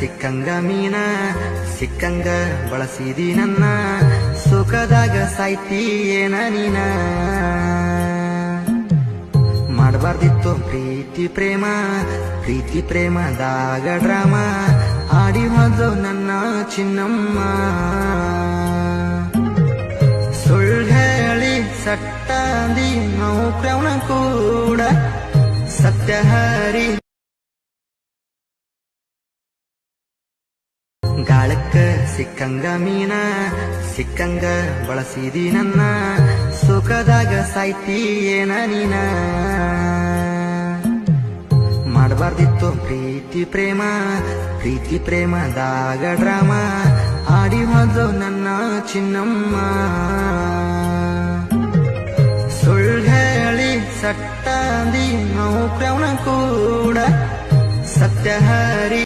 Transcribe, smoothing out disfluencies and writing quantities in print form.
ಸಿಕ್ಕಂಗ ಮೀನ ಸಿಕ್ಕಂಗ ಬಳಸಿದಿ ನನ್ನ ಸುಖದಾಗ ಸಾಯ್ತಿ ಏನ ನೀನ ಮಾಡಬಾರ್ದಿತ್ತು ಪ್ರೀತಿ ಪ್ರೇಮದಾಗ ಡ್ರಾಮ ಆಡಿ ಹೋದ ನನ್ನ ಚಿನ್ನಮ್ಮ ಸುಳ್ಳು ಹೇಳಿ ಸಟ್ಟಾಂದಿ ನೌಕ್ರವನ ಕೂಡ ಸತ್ಯ ಹರಿ ಗಾಳಕ್ಕ ಸಿಕ್ಕಂಗ ಮೀನ ಸಿಕ್ಕಂಗ ಬಳಸಿದಿ ನನ್ನ ಸುಖದಾಗ ಸಾಯ್ತಿ ಏನ ನೀನ ಮಾಡಬಾರ್ದಿತ್ತು ಪ್ರೀತಿ ಪ್ರೇಮದಾಗ ಡ್ರಾಮ ಆಡಿ ಹೋದ ನನ್ನ ಚಿನ್ನಮ್ಮ ಸುಳ್ಳು ಹೇಳಿ ಸಟ್ಟಾಂದಿ ನೌಕ್ರವನ ಕೂಡ ಸತ್ಯ ಹರಿ